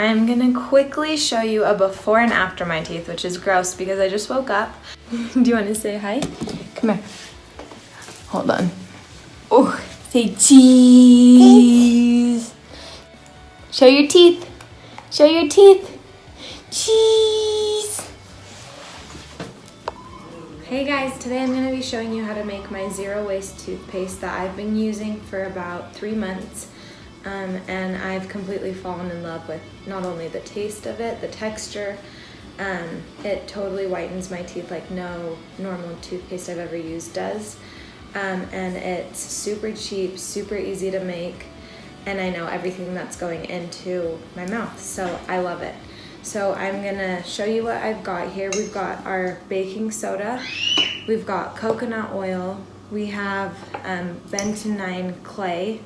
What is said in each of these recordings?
I'm gonna quickly show you a before and after my teeth, which is gross because I just woke up. Do you want to say hi? Come here. Hold on. Oh, say cheese. Show your teeth. Show your teeth. Cheese. Hey guys, today I'm going to be showing you how to make my zero waste toothpaste that I've been using for about 3 months. And I've completely fallen in love with not only the taste of it, the texture. It totally whitens my teeth like no normal toothpaste I've ever used does. And it's super cheap, super easy to make, and I know everything that's going into my mouth, so I love it. So I'm gonna show you what I've got here. We've got our baking soda, we've got coconut oil, we have Bentonite clay,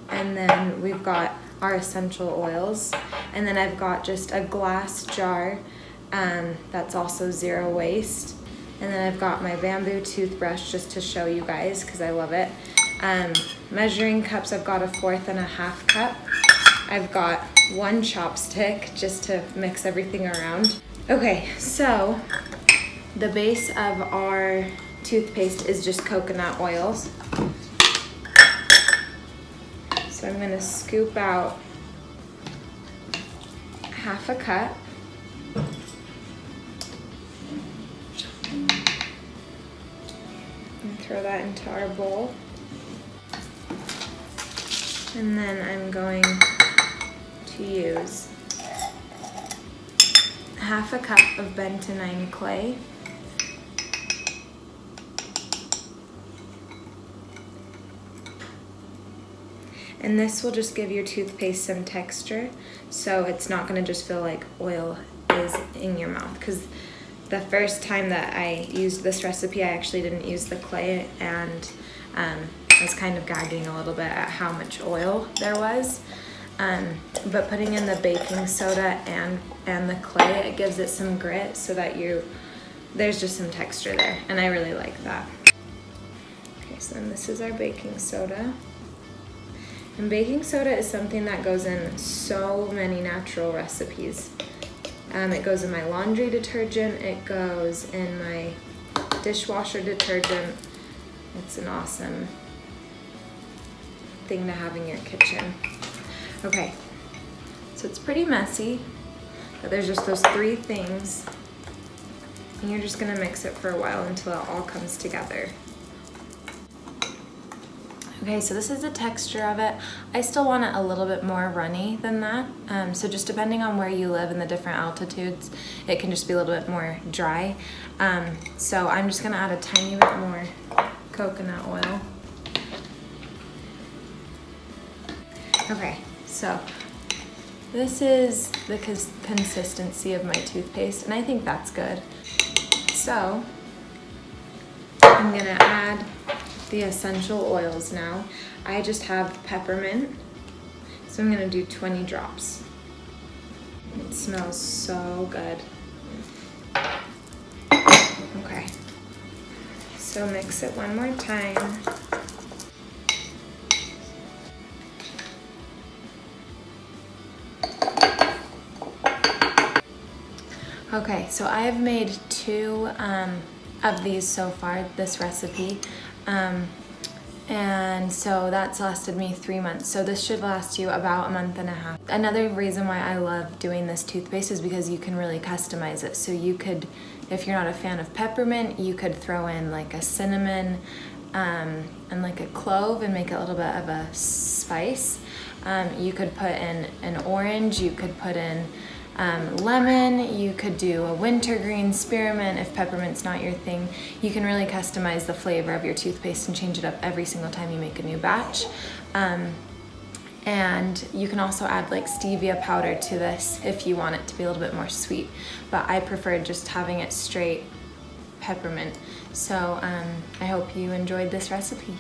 and then we've got our essential oils, and then I've got just a glass jar that's also zero waste, and then I've got my bamboo toothbrush just to show you guys because I love it. Measuring cups, I've got a 1/4 and a 1/2 cup. I've got 1 chopstick just to mix everything around. Okay, so the base of our toothpaste is just coconut oils. So I'm gonna scoop out 1/2 cup. And throw that into our bowl. And then I'm going to use 1/2 cup of Bentonite clay. And this will just give your toothpaste some texture, so it's not gonna just feel like oil is in your mouth. Because the first time that I used this recipe, I actually didn't use the clay, and I was kind of gagging a little bit at how much oil there was. But putting in the baking soda and the clay, it gives it some grit so that there's just some texture there, and I really like that. Okay, so then this is our baking soda. And baking soda is something that goes in so many natural recipes. It goes in my laundry detergent, it goes in my dishwasher detergent. It's an awesome thing to have in your kitchen. Okay, so it's pretty messy, but there's just those 3 things, and you're just gonna mix it for a while until it all comes together. Okay, so this is the texture of it. I still want it a little bit more runny than that. So just depending on where you live and the different altitudes, it can just be a little bit more dry. So I'm just gonna add a tiny bit more coconut oil. Okay, so this is the consistency of my toothpaste, and I think that's good. So I'm gonna add the essential oils now. I just have peppermint, so I'm gonna do 20 drops. It smells so good. Okay, so mix it one more time. Okay, so I've made 2 of these so far, this recipe. And so that's lasted me 3 months. So this should last you about 1.5 months. Another reason why I love doing this toothpaste is because you can really customize it. So you could, if you're not a fan of peppermint, you could throw in like a cinnamon and like a clove and make it a little bit of a spice. You could put in an orange, you could put in lemon, you could do a wintergreen, spearmint if peppermint's not your thing. You can really customize the flavor of your toothpaste and change it up every single time you make a new batch. And you can also add like stevia powder to this if you want it to be a little bit more sweet, but I prefer just having it straight peppermint. So I hope you enjoyed this recipe.